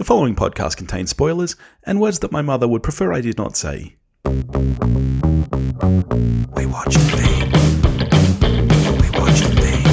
The following podcast contains spoilers and words that my mother would prefer I did not say. We watched a thing. We watched a thing.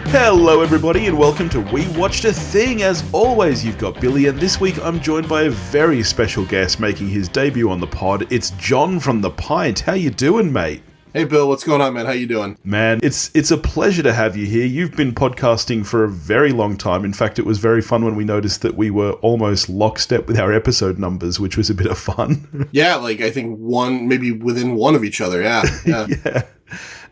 Hello everybody and welcome to We Watched a Thing. As always, you've got Billy, and this week I'm joined by a very special guest making his debut on the pod. It's John from the Pint. How you doing, mate? Hey Bill, what's going on, man? How you doing? Man, it's a pleasure to have you here. You've been podcasting for a very long time. In fact, it was very fun when we noticed that we were almost lockstep with our episode numbers, which was a bit of fun. Yeah, like I think maybe within one of each other. Yeah. Yeah.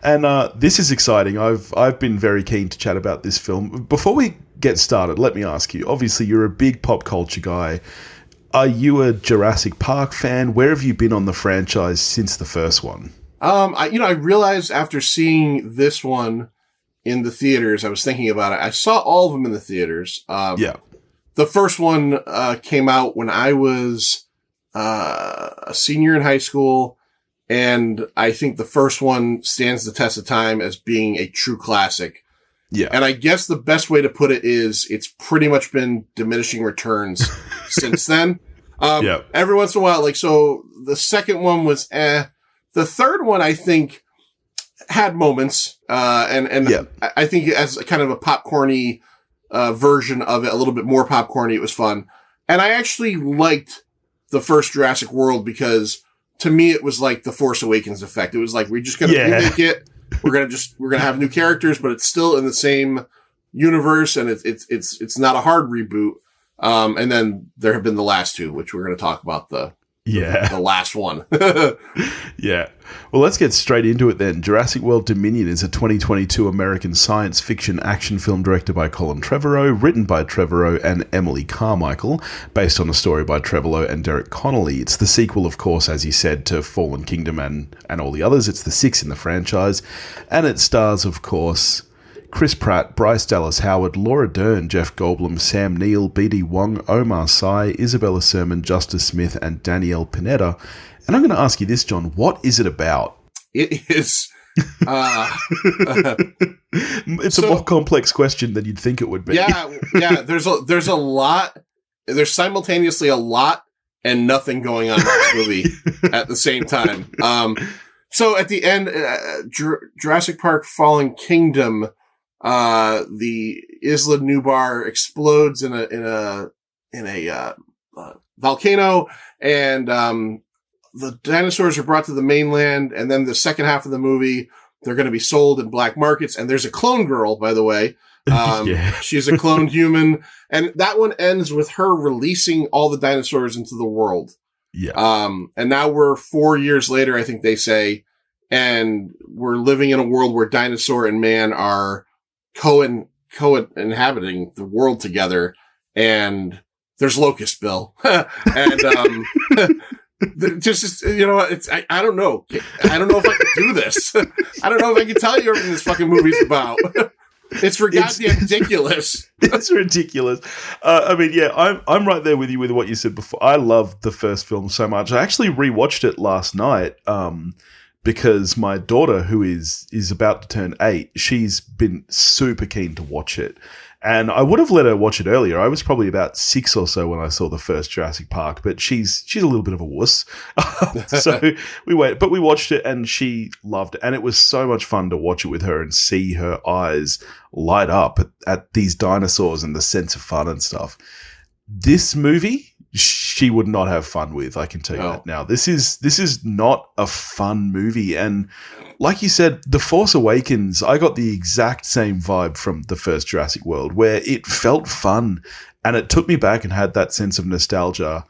And this is exciting. I've been very keen to chat about this film. Before we get started, let me ask you. Obviously, you're a big pop culture guy. Are you a Jurassic Park fan? Where have you been on the franchise since the first one? I realized after seeing this one in the theaters, I was thinking about it. I saw all of them in the theaters. Yeah. The first one came out when I was a senior in high school, and I think the first one stands the test of time as being a true classic. Yeah. And I guess the best way to put it is it's pretty much been diminishing returns since then. Yeah. Every once in a while, so the second one was The third one, I think, had moments, and yeah. I think as kind of a popcorny version of it, a little bit more popcorny, it was fun. And I actually liked the first Jurassic World because, to me, it was like the Force Awakens effect. It was like, we're just going to remake it. We're going to have new characters, but it's still in the same universe, and it's not a hard reboot. And then there have been the last two, which we're going to talk about the last one. Yeah. Well, let's get straight into it then. Jurassic World Dominion is a 2022 American science fiction action film directed by Colin Trevorrow, written by Trevorrow and Emily Carmichael, based on a story by Trevorrow and Derek Connolly. It's the sequel, of course, as you said, to Fallen Kingdom and all the others. It's the sixth in the franchise. And it stars, of course, Chris Pratt, Bryce Dallas Howard, Laura Dern, Jeff Goldblum, Sam Neill, B.D. Wong, Omar Sy, Isabella Sermon, Justice Smith, and Danielle Pineda. And I'm going to ask you this, John. What is it about? It is... it's a more complex question than you'd think it would be. Yeah. There's a lot... There's simultaneously a lot and nothing going on in this movie at the same time. So at the end, Jurassic Park Fallen Kingdom... the Isla Nublar explodes in a volcano, and the dinosaurs are brought to the mainland. And then the second half of the movie, they're going to be sold in black markets. And there's a clone girl, by the way. She's a cloned human, and that one ends with her releasing all the dinosaurs into the world. Yeah. And now we're 4 years later, I think they say, and we're living in a world where dinosaur and man are co-inhabiting the world together, and there's locust, Bill. And, just, I don't know. I don't know if I can do this. I don't know if I can tell you everything this fucking movie's about. It's goddamn ridiculous. It's ridiculous. I'm right there with you with what you said before. I loved the first film so much. I actually rewatched it last night, because my daughter, who is about to turn 8, she's been super keen to watch it. And I would have let her watch it earlier. I was probably about 6 or so when I saw the first Jurassic Park, but she's a little bit of a wuss. So we watched it and she loved it. And it was so much fun to watch it with her and see her eyes light up at these dinosaurs and the sense of fun and stuff. This movie, she would not have fun with, I can tell you that now. This is not a fun movie. And like you said, The Force Awakens, I got the exact same vibe from the first Jurassic World, where it felt fun and it took me back and had that sense of nostalgia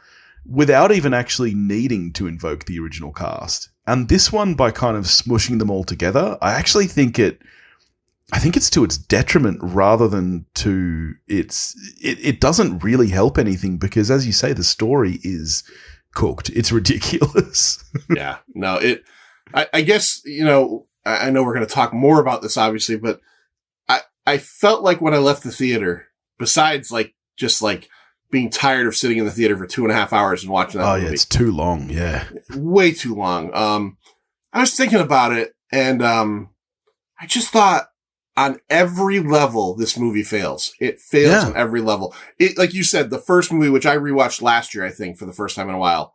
without even actually needing to invoke the original cast. And this one, by kind of smushing them all together, I actually think it's to its detriment rather than to its... It doesn't really help anything because, as you say, the story is cooked. It's ridiculous. Yeah. No, I guess, I know we're going to talk more about this, obviously, but I felt like when I left the theater, besides just being tired of sitting in the theater for 2.5 hours and watching that movie. Oh, yeah, it's too long, yeah. Way too long. I was thinking about it, and I just thought, on every level, this movie fails. It fails on every level. It, like you said, the first movie, which I rewatched last year, I think, for the first time in a while,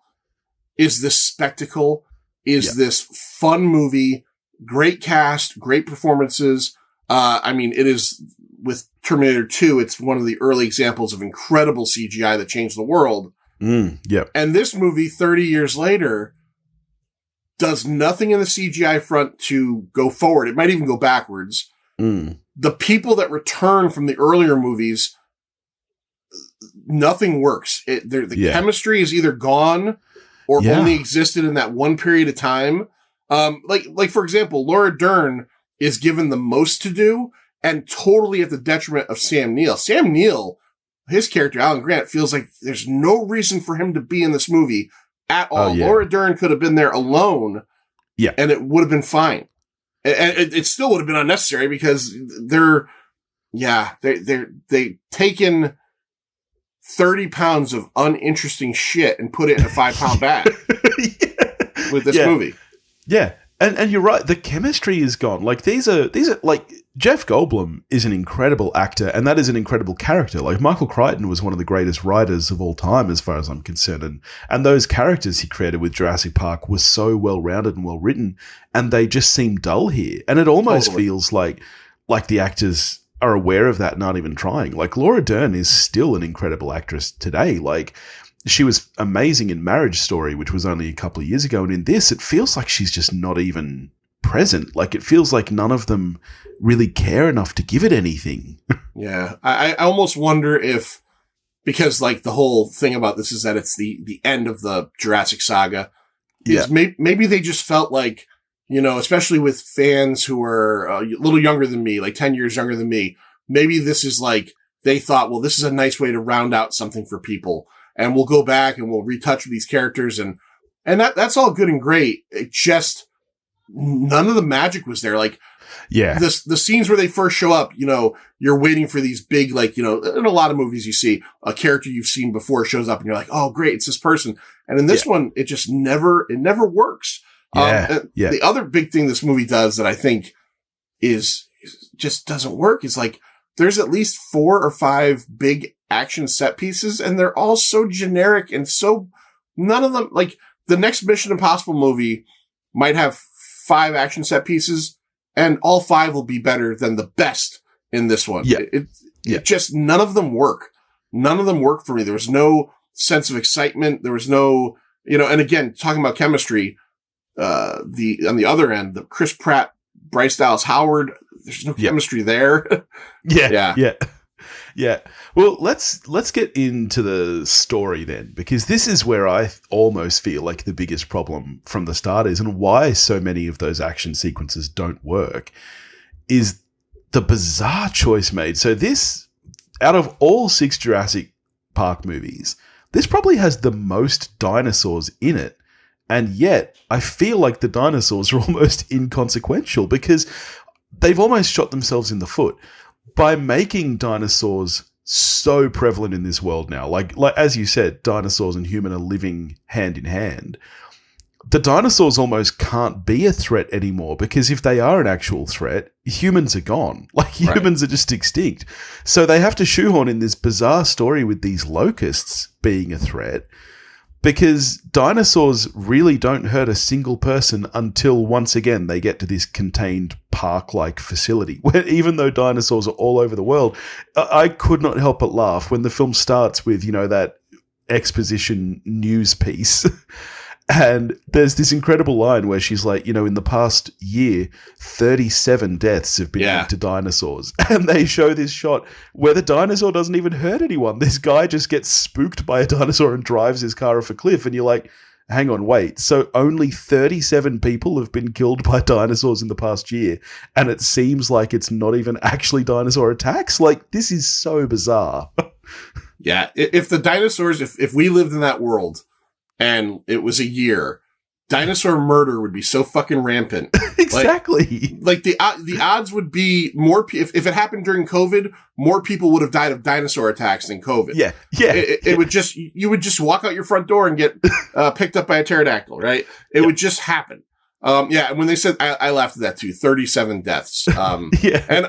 is this spectacle, is this fun movie, great cast, great performances. I mean, it is, with Terminator 2, it's one of the early examples of incredible CGI that changed the world. And this movie, 30 years later, does nothing in the CGI front to go forward. It might even go backwards. The people that return from the earlier movies, nothing works. The chemistry is either gone or only existed in that one period of time. Like for example, Laura Dern is given the most to do, and totally at the detriment of Sam Neill. Sam Neill, his character, Alan Grant, feels like there's no reason for him to be in this movie at all. Laura Dern could have been there alone, and it would have been fine. And it still would have been unnecessary because they taken 30 pounds of uninteresting shit and put it in a 5-pound bag with this movie. Yeah. And you're right. The chemistry is gone. Like these are like Jeff Goldblum is an incredible actor, and that is an incredible character. Like Michael Crichton was one of the greatest writers of all time, as far as I'm concerned. And those characters he created with Jurassic Park were so well rounded and well written, and they just seem dull here. And it almost feels like the actors are aware of that and aren't even trying. Like Laura Dern is still an incredible actress today. Like she was amazing in Marriage Story, which was only a couple of years ago. And in this, it feels like she's just not even present. Like it feels like none of them really care enough to give it anything. Yeah. I almost wonder if, because like the whole thing about this is that it's the end of the Jurassic saga. Is maybe they just felt like, you know, especially with fans who are a little younger than me, like 10 years younger than me, maybe this is like, they thought, well, this is a nice way to round out something for people. And we'll go back and we'll retouch these characters, and that's all good and great. It just, none of the magic was there. Like, the scenes where they first show up, you know, you're waiting for these big, like, you know, in a lot of movies you see a character you've seen before shows up and you're like, oh great, it's this person. And in this one, it just never works. The other big thing this movie does that I think is just doesn't work is like, there's at least 4 or 5 big action set pieces, and they're all so generic and so, none of them, like the next Mission Impossible movie might have 5 action set pieces, and all 5 will be better than the best in this one. It just, none of them work. None of them work for me. There was no sense of excitement. There was no, you know, and again, talking about chemistry, on the other end, the Chris Pratt, Bryce Dallas Howard, there's no chemistry there. Yeah. Well, let's get into the story then, because this is where I almost feel like the biggest problem from the start is, and why so many of those action sequences don't work, is the bizarre choice made. So this, out of all 6 Jurassic Park movies, this probably has the most dinosaurs in it. And yet, I feel like the dinosaurs are almost inconsequential because they've almost shot themselves in the foot by making dinosaurs so prevalent in this world now. Like as you said, dinosaurs and human are living hand in hand. The dinosaurs almost can't be a threat anymore because if they are an actual threat, humans are gone. Like humans are just extinct. So they have to shoehorn in this bizarre story with these locusts being a threat, because dinosaurs really don't hurt a single person until, once again, they get to this contained park-like facility, where even though dinosaurs are all over the world, I could not help but laugh when the film starts with, you know, that exposition news piece. And there's this incredible line where she's like, you know, in the past year, 37 deaths have been linked to dinosaurs. And they show this shot where the dinosaur doesn't even hurt anyone. This guy just gets spooked by a dinosaur and drives his car off a cliff. And you're like, hang on, wait. So only 37 people have been killed by dinosaurs in the past year. And it seems like it's not even actually dinosaur attacks. Like, this is so bizarre. Yeah. If the dinosaurs, if we lived in that world, and it was a year, dinosaur murder would be so fucking rampant. Exactly. Like the odds would be more, if it happened during COVID, more people would have died of dinosaur attacks than COVID. Yeah. It would you would just walk out your front door and get picked up by a pterodactyl, right? It would just happen. Yeah, when they said, I laughed at that too. 37 deaths. Yeah. And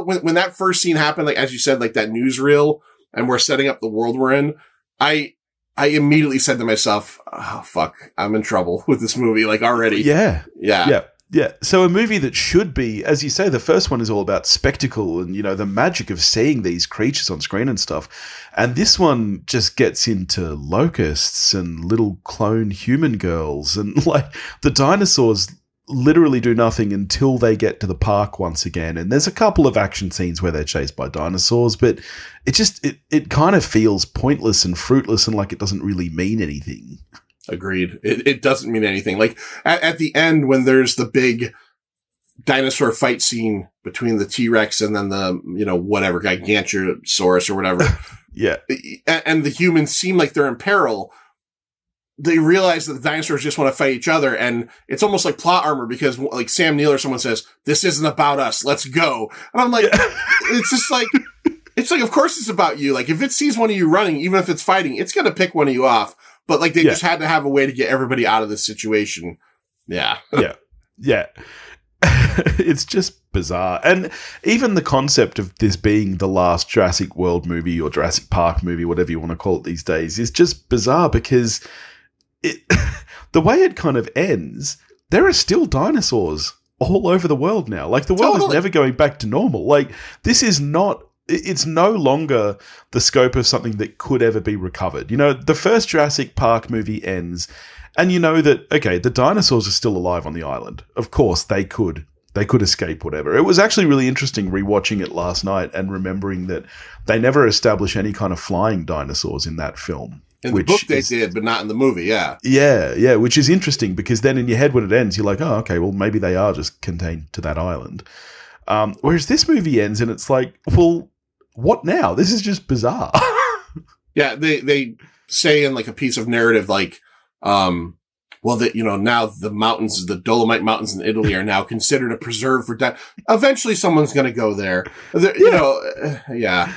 when that first scene happened, like, as you said, like that newsreel, and we're setting up the world we're in, I immediately said to myself, oh, fuck, I'm in trouble with this movie, like, already. Yeah. Yeah. Yeah. Yeah. So a movie that should be, as you say, the first one is all about spectacle and, the magic of seeing these creatures on screen and stuff. And this one just gets into locusts and little clone human girls. And like the dinosaurs literally do nothing until they get to the park once again. And there's a couple of action scenes where they're chased by dinosaurs, but it kind of feels pointless and fruitless and like it doesn't really mean anything. Agreed. It doesn't mean anything. Like at the end, when there's the big dinosaur fight scene between the T-Rex and then the, whatever, Gigantosaurus or whatever. Yeah. And the humans seem like they're in peril. They realize that the dinosaurs just want to fight each other. And it's almost like plot armor because like Sam Neill or someone says, this isn't about us. Let's go. And I'm like, it's just like, of course it's about you. Like if it sees one of you running, even if it's fighting, it's going to pick one of you off. But like they just had to have a way to get everybody out of this situation. Yeah. Yeah. It's just bizarre. And even the concept of this being the last Jurassic World movie or Jurassic Park movie, whatever you want to call it these days, is just bizarre because the way it kind of ends, there are still dinosaurs all over the world now. Like the world is never going back to normal. Like this is not... It's no longer the scope of something that could ever be recovered. The first Jurassic Park movie ends and that, okay, the dinosaurs are still alive on the island. Of course, they could escape whatever. It was actually really interesting rewatching it last night and remembering that they never establish any kind of flying dinosaurs in that film. In the book they did, but not in the movie, yeah. Yeah, which is interesting because then in your head when it ends, you're like, oh, okay, well, maybe they are just contained to that island. Whereas this movie ends and it's like, well, what now? This is just bizarre. Yeah, they say in like a piece of narrative, like, now the mountains, the Dolomite Mountains in Italy are now considered a preserve for eventually someone's going to go there. Yeah.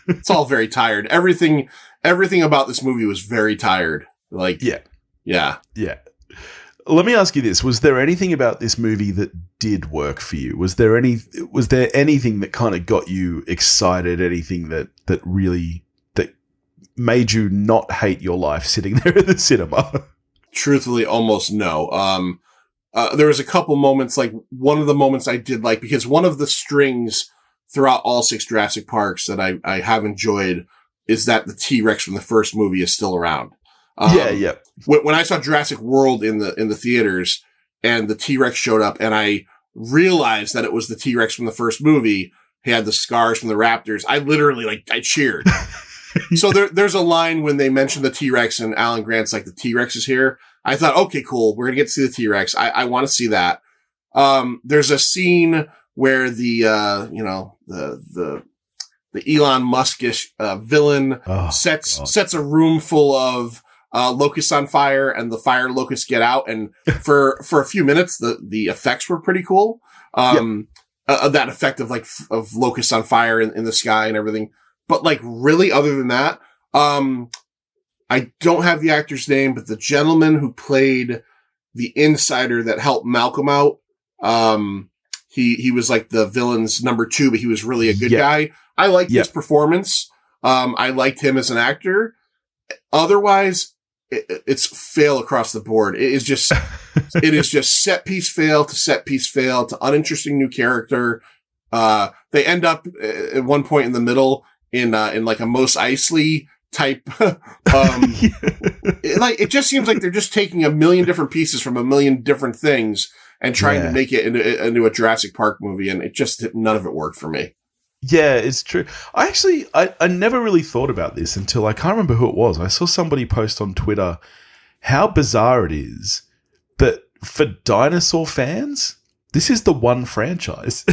It's all very tired. Everything about this movie was very tired. Like, yeah. Let me ask you this. Was there anything about this movie that did work for you? Was there anything that kind of got you excited? Anything that really made you not hate your life sitting there at the cinema? Truthfully, almost no. There was a couple moments, like one of the moments I did like, because one of the strings throughout all 6 Jurassic Parks that I have enjoyed is that the T-Rex from the first movie is still around. Yeah. When I saw Jurassic World in the theaters and the T-Rex showed up and I realized that it was the T-Rex from the first movie, he had the scars from the raptors, I literally, I cheered. So there's a line when they mention the T-Rex and Alan Grant's like, the T-Rex is here. I thought, okay, cool. We're going to get to see the T-Rex. I want to see that. There's a scene where the Elon Musk-ish villain sets a room full of locusts on fire and the fire locusts get out. And for a few minutes, the effects were pretty cool. That effect of locusts on fire in the sky and everything. But really, other than that, I don't have the actor's name, but the gentleman who played the insider that helped Malcolm out, he was like the villain's number 2, but he was really a good guy. I liked his performance. I liked him as an actor. Otherwise, it's fail across the board. It is just set piece fail to uninteresting new character. They end up at one point in the middle in like a Mos Eisley type. It just seems like they're just taking a million different pieces from a million different things and trying to make it into a Jurassic Park movie, and none of it worked for me. Yeah, it's true. I never really thought about this until I can't remember who it was. I saw somebody post on Twitter how bizarre it is that for dinosaur fans, this is the one franchise.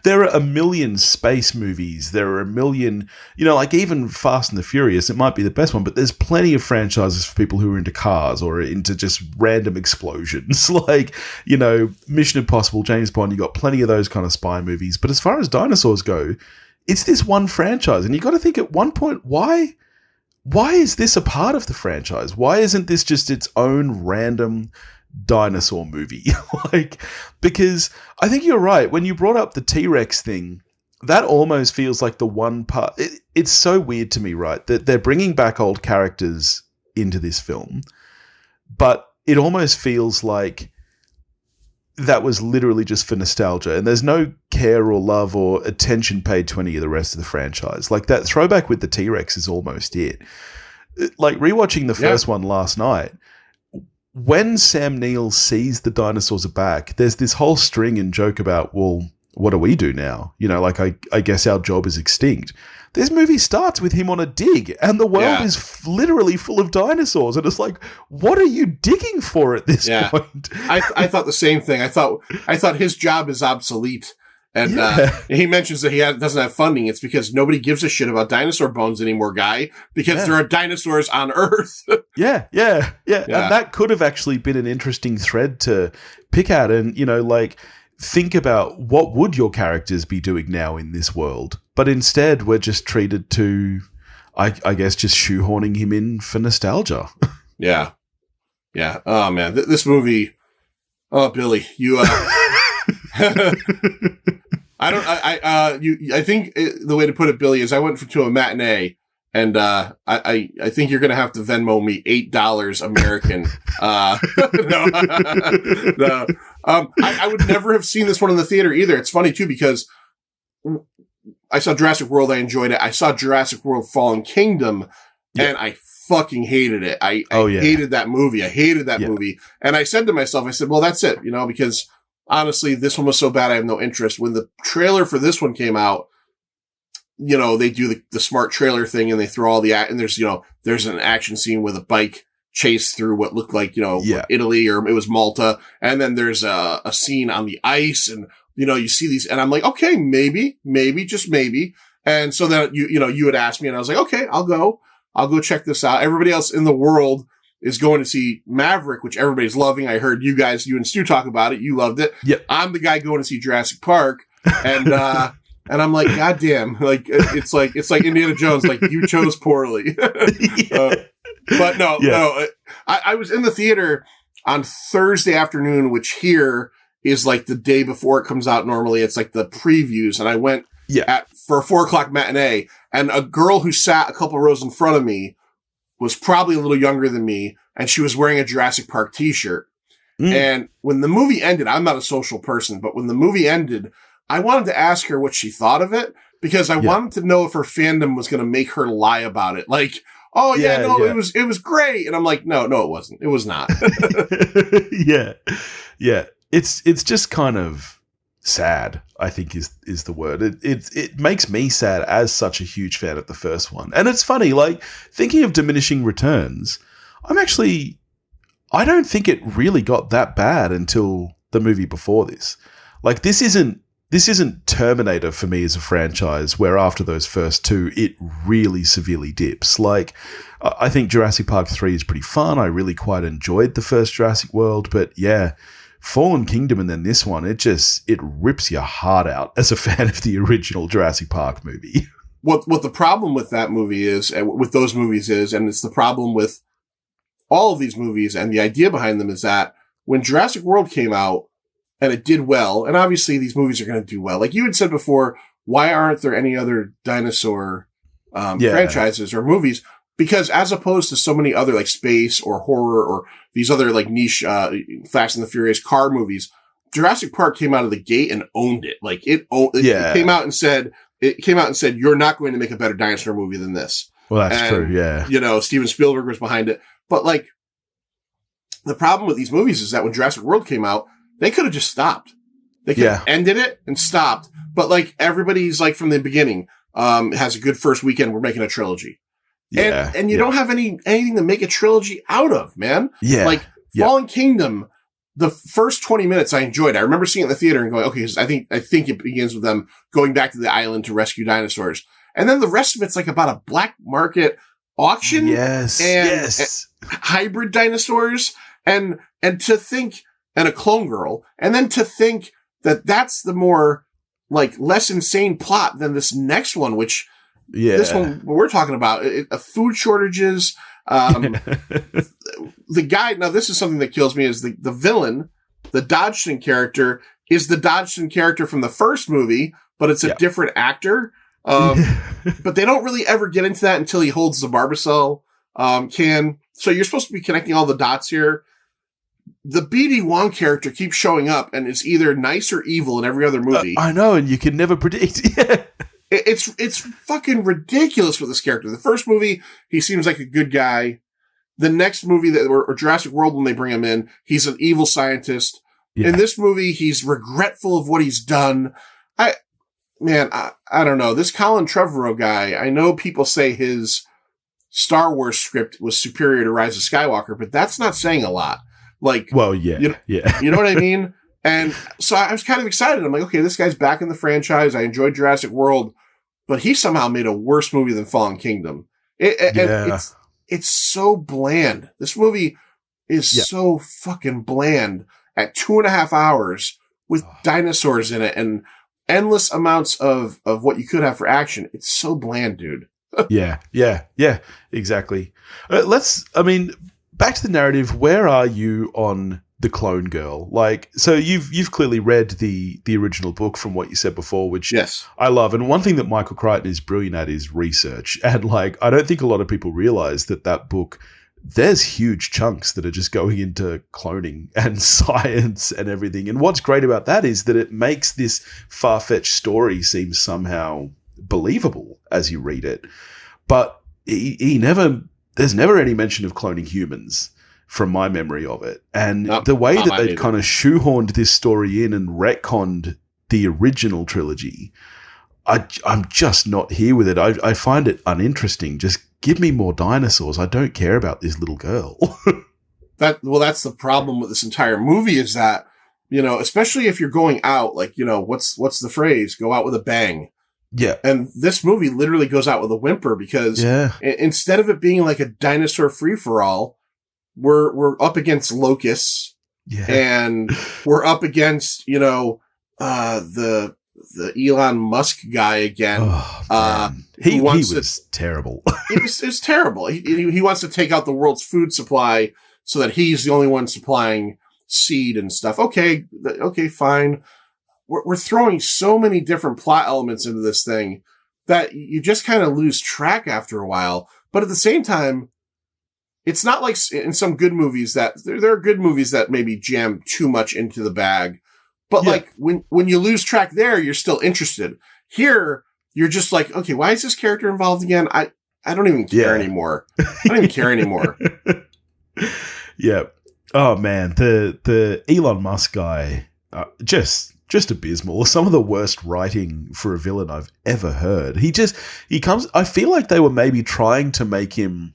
There are a million space movies. There are a million, even Fast and the Furious, it might be the best one, but there's plenty of franchises for people who are into cars or into just random explosions. Mission Impossible, James Bond, you got plenty of those kind of spy movies. But as far as dinosaurs go, it's this one franchise. And you got to think at one point, why is this a part of the franchise? Why isn't this just its own random dinosaur movie. Like, because I think you're right. When you brought up the T-Rex thing, that almost feels like the one part. It's so weird to me, right? That they're bringing back old characters into this film, but it almost feels like that was literally just for nostalgia, and there's no care or love or attention paid to any of the rest of the franchise. Like, that throwback with the T-Rex is almost it. Like, rewatching the first one last night, when Sam Neill sees the dinosaurs are back, there's this whole string and joke about, well, what do we do now? You know, like, I guess our job is extinct. This movie starts with him on a dig, and the world is literally full of dinosaurs. And it's like, what are you digging for at this point? I thought the same thing. I thought his job is obsolete. And he mentions that he doesn't have funding. It's because nobody gives a shit about dinosaur bones anymore, guy, because there are dinosaurs on Earth. Yeah. And that could have actually been an interesting thread to pick out. And, you know, like, think about what would your characters be doing now in this world. But instead, we're just treated to, I guess, just shoehorning him in for nostalgia. Yeah. Oh, man. This movie. Oh, Billy, you, I think the way to put it, Billy, is I went to a matinee, and I think you're gonna have to Venmo me $8 American. No. I would never have seen this one in the theater either. It's funny too, because I saw Jurassic World, I enjoyed it. I saw Jurassic World Fallen Kingdom, and I fucking hated it. I hated that movie. I hated that movie. And I said to myself, I said, well, that's it, you know, because honestly, this one was so bad, I have no interest. When the trailer for this one came out, you know, they do the smart trailer thing, and they throw all and there's an action scene with a bike chase through what looked like, Italy, or it was Malta. And then there's a scene on the ice, and, you know, you see these, and I'm like, okay, maybe, just maybe. And so then, you had asked me, and I was like, okay, I'll go check this out. Everybody else in the world is going to see Maverick, which everybody's loving. I heard you and Stu talk about it. You loved it. Yep. I'm the guy going to see Jurassic Park. And, and I'm like, God damn, like, it's like Indiana Jones, like, you chose poorly. But no, I was in the theater on Thursday afternoon, which here is like the day before it comes out. Normally it's like the previews. And I went for a 4:00 matinee, and a girl who sat a couple rows in front of me was probably a little younger than me, and she was wearing a Jurassic Park t-shirt. And when the movie ended, I'm not a social person, but when the movie ended, I wanted to ask her what she thought of it, because I wanted to know if her fandom was going to make her lie about it. Like, it was great. And I'm like, no, it wasn't. It was not. Yeah. It's just kind of sad, I think is the word. It makes me sad as such a huge fan of the first one. And it's funny, like, thinking of diminishing returns, I don't think it really got that bad until the movie before this. Like, this isn't Terminator for me as a franchise, where after those first two, it really severely dips. Like, I think Jurassic Park 3 is pretty fun. I really quite enjoyed the first Jurassic World, but yeah, Fallen Kingdom and then this one, it rips your heart out as a fan of the original Jurassic Park movie. What the problem with that movie is, and with those movies is, and it's the problem with all of these movies, and the idea behind them, is that when Jurassic World came out, and it did well, and obviously these movies are going to do well. Like you had said before, why aren't there any other dinosaur franchises or movies? Because as opposed to so many other, like, space or horror or these other, like, niche Fast and the Furious car movies, Jurassic Park came out of the gate and owned it. Like, it came out and said, you're not going to make a better dinosaur movie than this. Well, that's true, yeah. You know, Steven Spielberg was behind it. But, like, the problem with these movies is that when Jurassic World came out, they could have just stopped. They could have ended it and stopped. But, like, everybody's, like, from the beginning, has a good first weekend, we're making a trilogy. Yeah. And you don't have anything to make a trilogy out of, man. Yeah. Like, Fallen Kingdom, the first 20 minutes I enjoyed. I remember seeing it in the theater and going, okay, I think it begins with them going back to the island to rescue dinosaurs. And then the rest of it's like about a black market auction. Yes. And hybrid dinosaurs. And to think, and a clone girl. And then to think that that's the more, like, less insane plot than this next one, which this one we're talking about, food shortages, the guy, now this is something that kills me, is the villain, the Dodgson character, is the Dodgson character from the first movie, but it's a different actor. But they don't really ever get into that until he holds the Barbasol can. So you're supposed to be connecting all the dots here. The BD Wong character keeps showing up and is either nice or evil in every other movie. I know, and you can never predict. It's fucking ridiculous with this character. The first movie, he seems like a good guy. The next movie, or Jurassic World, when they bring him in, he's an evil scientist. Yeah. In this movie, he's regretful of what he's done. I don't know. This Colin Trevorrow guy, I know people say his Star Wars script was superior to Rise of Skywalker, but that's not saying a lot. Like, well, yeah, you know what I mean? And so I was kind of excited. I'm like, okay, this guy's back in the franchise. I enjoyed Jurassic World, but he somehow made a worse movie than Fallen Kingdom. It's so bland. This movie is so fucking bland at 2.5 hours with dinosaurs in it and endless amounts of what you could have for action. It's so bland, dude. Yeah, exactly. Back to the narrative. Where are you on the clone girl? Like, so you've clearly read the original book from what you said before, which I love. And one thing that Michael Crichton is brilliant at is research. And like, I don't think a lot of people realize that book, there's huge chunks that are just going into cloning and science and everything. And what's great about that is that it makes this far-fetched story seem somehow believable as you read it. But there's never any mention of cloning humans from my memory of it. And the way that they've kind of shoehorned this story in and retconned the original trilogy, I'm just not here with it. I find it uninteresting. Just give me more dinosaurs. I don't care about this little girl. That's the problem with this entire movie is that, especially if you're going out, like, what's the phrase? Go out with a bang. Yeah. And this movie literally goes out with a whimper because instead of it being like a dinosaur free-for-all, we're up against locusts and we're up against, the Elon Musk guy again. Oh, he was terrible. It was terrible. He wants to take out the world's food supply so that he's the only one supplying seed and stuff. Okay, fine. We're throwing so many different plot elements into this thing that you just kind of lose track after a while. But at the same time, it's not like in some good movies that there are good movies that maybe jam too much into the bag. But like when you lose track there, you're still interested. Here, you're just like, okay, why is this character involved again? I don't even care anymore. I don't even care anymore. Yeah. Oh man, the Elon Musk guy, just abysmal. Some of the worst writing for a villain I've ever heard. He comes, I feel like they were maybe trying to make him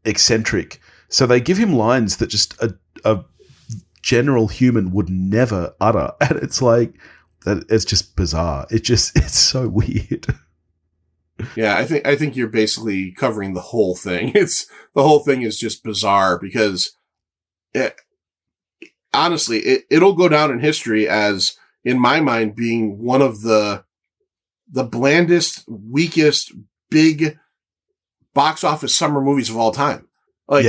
eccentric. So they give him lines that just a general human would never utter. And it's like, it's just bizarre. It's so weird. Yeah, I think you're basically covering the whole thing. The whole thing is just bizarre because honestly, it'll go down in history as, in my mind, being one of the blandest, weakest, big box office summer movies of all time. Like,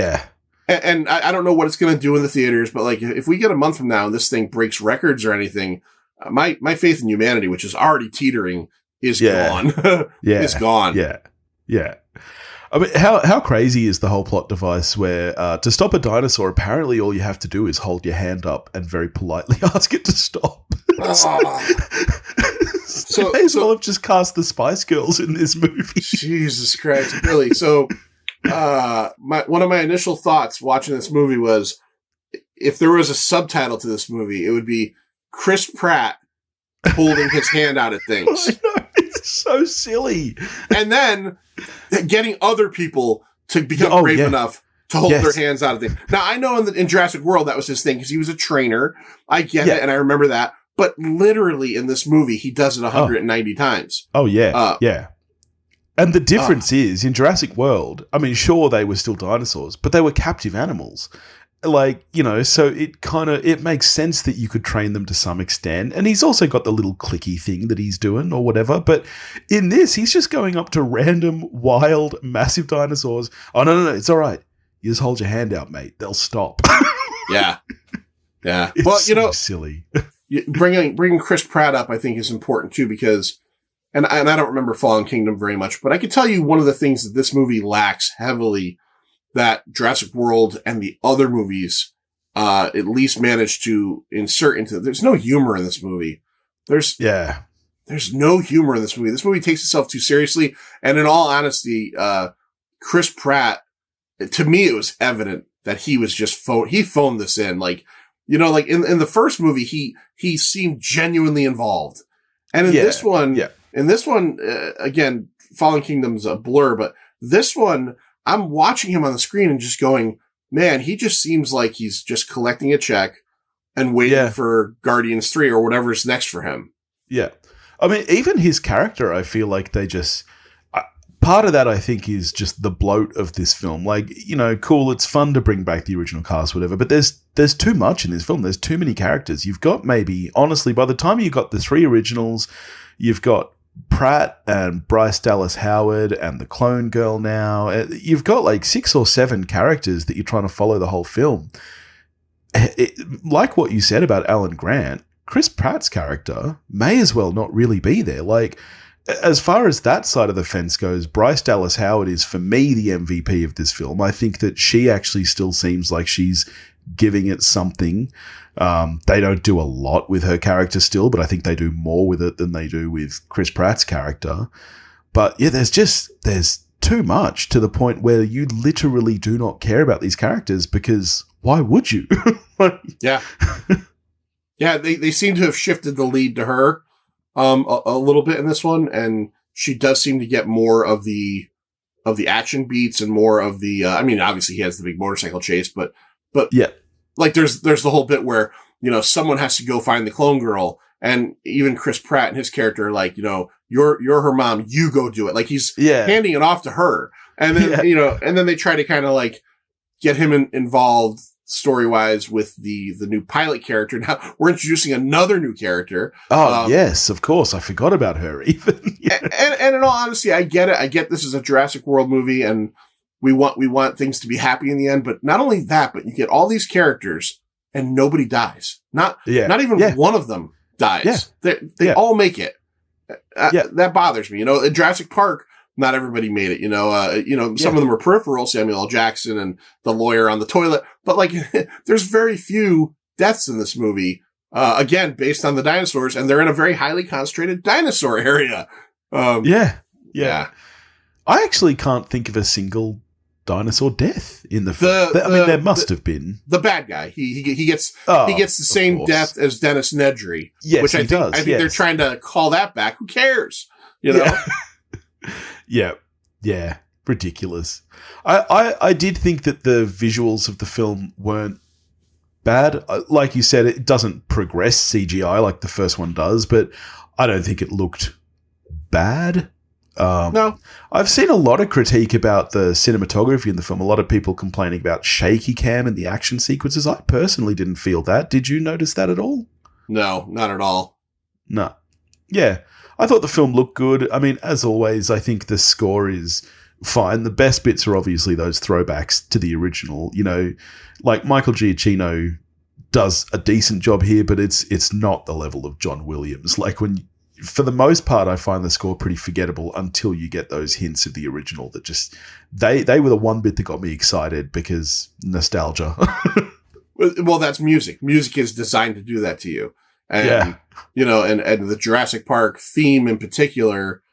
and I don't know what it's going to do in the theaters, but like, if we get a month from now and this thing breaks records or anything, my faith in humanity, which is already teetering, is gone. It's gone. Yeah. I mean, how crazy is the whole plot device where to stop a dinosaur, apparently all you have to do is hold your hand up and very politely ask it to stop. So may as well have just cast the Spice Girls in this movie. Jesus Christ, really? So one of my initial thoughts watching this movie was, if there was a subtitle to this movie, it would be Chris Pratt holding his hand out at things. I know, it's so silly. And then getting other people to become brave enough to hold their hands out of things. Now, I know in Jurassic World that was his thing because he was a trainer. I get it, and I remember that. But literally in this movie, he does it 190 times. Oh, yeah. Yeah. And the difference is, in Jurassic World, I mean, sure, they were still dinosaurs, but they were captive animals. Like, so it makes sense that you could train them to some extent. And he's also got the little clicky thing that he's doing or whatever. But in this, he's just going up to random, wild, massive dinosaurs. Oh, no, it's all right. You just hold your hand out, mate. They'll stop. Yeah. Yeah. It's Well, so silly. bringing Chris Pratt up, I think, is important too, because, and I don't remember Fallen Kingdom very much, but I can tell you one of the things that this movie lacks heavily that Jurassic World and the other movies, at least managed to insert into. There's no humor in this movie. There's no humor in this movie. This movie takes itself too seriously. And in all honesty, Chris Pratt, to me, it was evident that he was just phoned this in. Like, you know, like in the first movie, he seemed genuinely involved. And in this one, again, Fallen Kingdom's a blur, but this one, I'm watching him on the screen and just going, man, he just seems like he's just collecting a check and waiting for Guardians 3 or whatever's next for him. Yeah. I mean, even his character, I feel like they just... part of that, I think, is just the bloat of this film. Like, you know, cool, it's fun to bring back the original cast, whatever, but there's too much in this film. There's too many characters. You've got maybe, honestly, by the time you got the 3 originals, you've got Pratt and Bryce Dallas Howard and the clone girl now. You've got like 6 or 7 characters that you're trying to follow the whole film. Like what you said about Alan Grant, Chris Pratt's character may as well not really be there. Like, as far as that side of the fence goes, Bryce Dallas Howard is, for me, the MVP of this film. I think that she actually still seems like she's giving it something. They don't do a lot with her character still, but I think they do more with it than they do with Chris Pratt's character. But yeah, there's too much, to the point where you literally do not care about these characters, because why would you? Yeah. Yeah, they seem to have shifted the lead to her a little bit in this one, and she does seem to get more of the action beats and more of the I mean, obviously he has the big motorcycle chase, but yeah. Like there's the whole bit where, you know, someone has to go find the clone girl, and even Chris Pratt and his character are like, you know, you're her mom, you go do it. Like he's handing it off to her. And then, you know, and then they try to kind of like get him involved story-wise with the new pilot character. Now we're introducing another new character. Oh, yes, of course. I forgot about her even. and in all honesty, I get it. I get this is a Jurassic World movie, and we want things to be happy in the end. But not only that, but you get all these characters and nobody dies. Not even one of them dies. They all make it. That bothers me. You know, in Jurassic Park, not everybody made it, you know, some of them are peripheral, Samuel L. Jackson and the lawyer on the toilet, but like, there's very few deaths in this movie, again, based on the dinosaurs, and they're in a very highly concentrated dinosaur area. I actually can't think of a single dinosaur death in the film. I mean, there must have been. The bad guy, he gets the same death as Dennis Nedry, which I think they're trying to call that back. Who cares? You know? Yeah, ridiculous. I did think that the visuals of the film weren't bad. Like you said, it doesn't progress CGI like the first one does, but I don't think it looked bad. No. I've seen a lot of critique about the cinematography in the film. A lot of people complaining about shaky cam in the action sequences. I personally didn't feel that. Did you notice that at all? No, not at all. No. Yeah. I thought the film looked good. I mean, as always, I think the score is fine. The best bits are obviously those throwbacks to the original. You know, like Michael Giacchino does a decent job here, but it's not the level of John Williams. Like for the most part, I find the score pretty forgettable until you get those hints of the original that just, they were the one bit that got me excited because nostalgia. Well, that's music. Music is designed to do that to you. And, you know, and the Jurassic Park theme in particular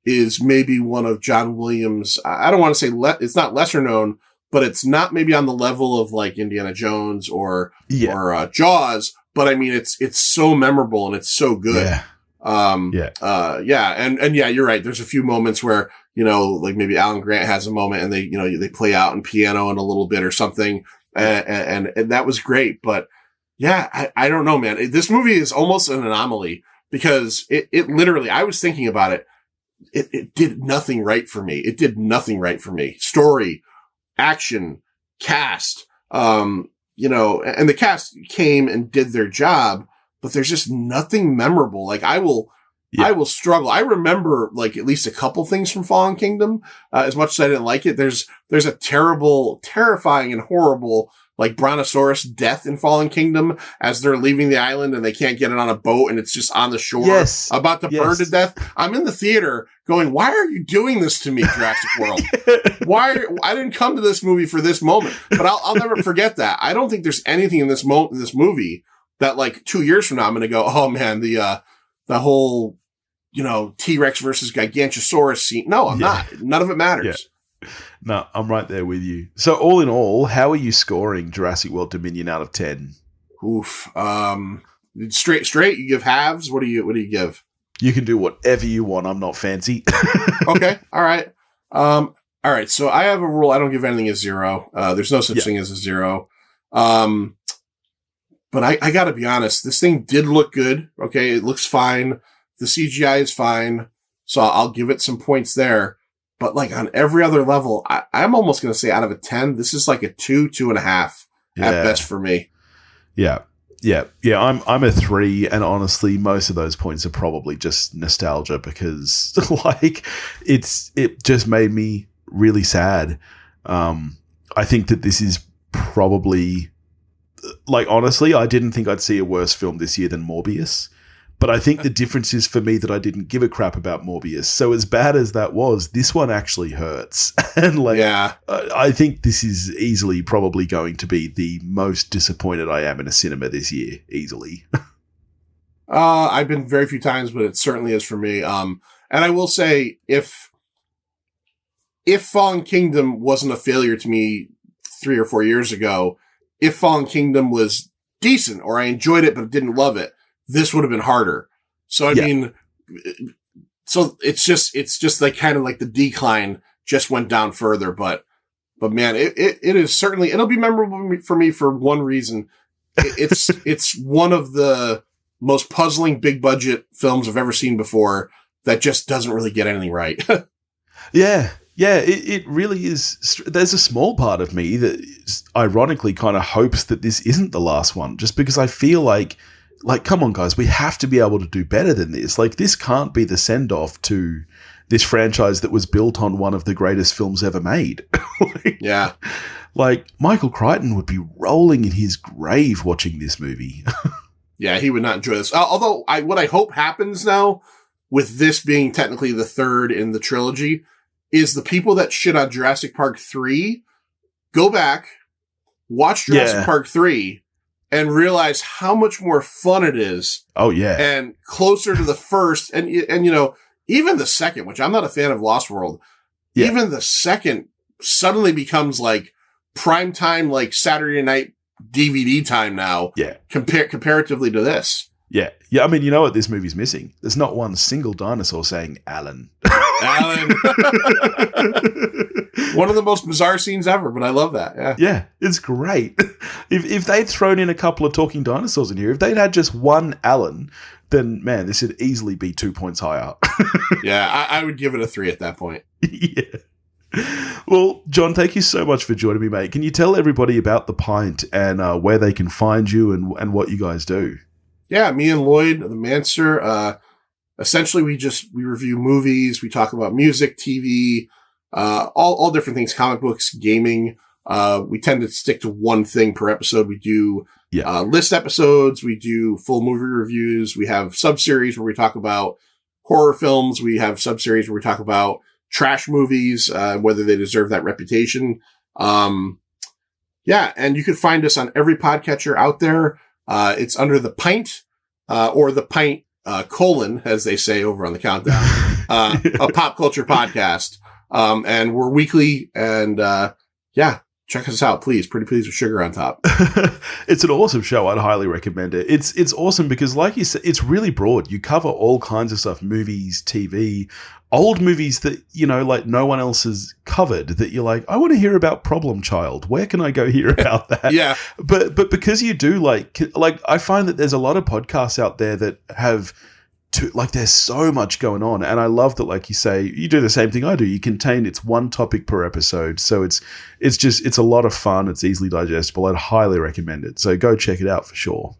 is maybe one of John Williams. I don't want to say it's not lesser known, but it's not maybe on the level of like Indiana Jones or Jaws. But I mean, it's so memorable and it's so good. And you're right. There's a few moments where, you know, like maybe Alan Grant has a moment and they play out in piano in a little bit or something. And that was great. But yeah, I don't know, man. This movie is almost an anomaly because it literally, I was thinking about it. It did nothing right for me. It did nothing right for me. Story, action, cast, you know, and the cast came and did their job, but there's just nothing memorable. Like I will Yeah. I will struggle. I remember like at least a couple things from Fallen Kingdom. As much as I didn't like it, there's a terrifying and horrible like brontosaurus death in Fallen Kingdom as they're leaving the island and they can't get it on a boat and it's just on the shore about to burn to death. I'm in the theater going, why are you doing this to me, Jurassic World? I didn't come to this movie for this moment, but I'll never forget that. I don't think there's anything in this movie that like 2 years from now, I'm going to go, oh man, the whole, T-Rex versus Gigantosaurus scene. No, I'm not. None of it matters. Yeah. No, I'm right there with you. So all in all, how are you scoring Jurassic World Dominion out of 10? Oof. Straight, you give halves? What do you give? You can do whatever you want. I'm not fancy. Okay. All right. All right. So I have a rule. I don't give anything a 0. There's no such thing as a 0. But I gotta be honest. This thing did look good. Okay. It looks fine. The CGI is fine. So I'll give it some points there. But like on every other level, I'm almost going to say out of a 10, this is like a 2.5 at best for me. Yeah. I'm a 3, and honestly, most of those points are probably just nostalgia because like it just made me really sad. I think that this is probably like honestly, I didn't think I'd see a worse film this year than Morbius. But I think the difference is for me that I didn't give a crap about Morbius. So as bad as that was, this one actually hurts. And I think this is easily probably going to be the most disappointed I am in a cinema this year, easily. I've been very few times, but it certainly is for me. And I will say, if Fallen Kingdom wasn't a failure to me 3 or 4 years ago, if Fallen Kingdom was decent or I enjoyed it but didn't love it, this would have been harder. So, I mean, so it's just like kind of like the decline just went down further. But man, it is certainly, it'll be memorable for me for one reason. It's one of the most puzzling big budget films I've ever seen before that just doesn't really get anything right. Yeah, it really is. There's a small part of me that ironically kind of hopes that this isn't the last one, just because I feel like, come on, guys, we have to be able to do better than this. Like, this can't be the send-off to this franchise that was built on one of the greatest films ever made. Yeah. Like, Michael Crichton would be rolling in his grave watching this movie. Yeah, he would not enjoy this. Although, what I hope happens now, with this being technically the third in the trilogy, is the people that shit on Jurassic Park 3, go back, watch Jurassic Park 3, and realize how much more fun it is. Oh, yeah. And closer to the first. And even the second, which I'm not a fan of Lost World, even the second suddenly becomes like prime time, like Saturday night DVD time now. Yeah. Comparatively to this. Yeah. Yeah. I mean, you know what this movie's missing? There's not one single dinosaur saying Alan. Alan. One of the most bizarre scenes ever, but I love that. Yeah. Yeah. It's great. If they'd thrown in a couple of talking dinosaurs in here, if they'd had just one Alan, then man, this would easily be 2 points higher. Yeah. I would give it a 3 at that point. Yeah. Well, John, thank you so much for joining me, mate. Can you tell everybody about the Pint and where they can find you and what you guys do? Yeah, me and Lloyd, the Manster, essentially we review movies, we talk about music, TV, all different things, comic books, gaming. We tend to stick to one thing per episode. We do list episodes, we do full movie reviews, we have sub-series where we talk about horror films, we have sub-series where we talk about trash movies, whether they deserve that reputation. And you can find us on every podcatcher out there. It's under the Pint, or the Pint, as they say over on the Countdown, a pop culture podcast. And we're weekly and, check us out, please. Pretty Please with Sugar on top. It's an awesome show. I'd highly recommend it. It's awesome because, like you said, it's really broad. You cover all kinds of stuff, movies, TV, old movies that, like no one else has covered, that you're like, I want to hear about Problem Child. Where can I go hear about that? Yeah. But because you do like I find that there's a lot of podcasts out there that have there's so much going on. And I love that, like you say, you do the same thing I do. It's one topic per episode. So it's a lot of fun. It's easily digestible. I'd highly recommend it. So go check it out for sure.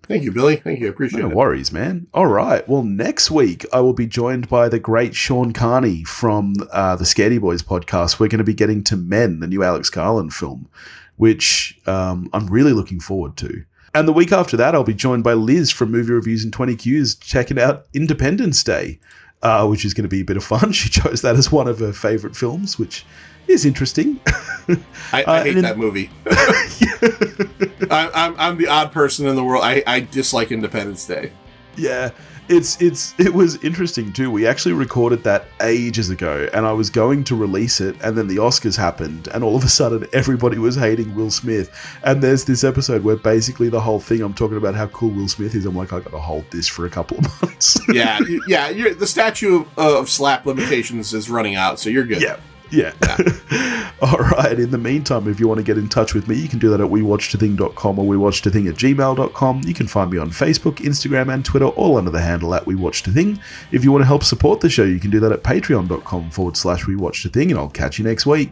Thank you, Billy. Thank you. I appreciate it. No worries, man. All right. Well, next week I will be joined by the great Sean Carney from the Scaredy Boys podcast. We're going to be getting to Men, the new Alex Garland film, which I'm really looking forward to. And the week after that, I'll be joined by Liz from Movie Reviews and 20 Qs checking out Independence Day, which is going to be a bit of fun. She chose that as one of her favorite films, which is interesting. I hate that movie. I'm the odd person in the world. I dislike Independence Day. Yeah, it was interesting too. We actually recorded that ages ago, and I was going to release it, and then the Oscars happened, and all of a sudden everybody was hating Will Smith. And there's this episode where basically the whole thing, I'm talking about how cool Will Smith is. I'm like, I got to hold this for a couple of months. yeah. The statute of slap limitations is running out, so you're good. Yeah. All right. In the meantime, if you want to get in touch with me, you can do that at wewatchedathing.com or wewatchedathing@gmail.com. You can find me on Facebook, Instagram, and Twitter, all under the handle at wewatchedathing. If you want to help support the show, you can do that at patreon.com/wewatchedathing, and I'll catch you next week.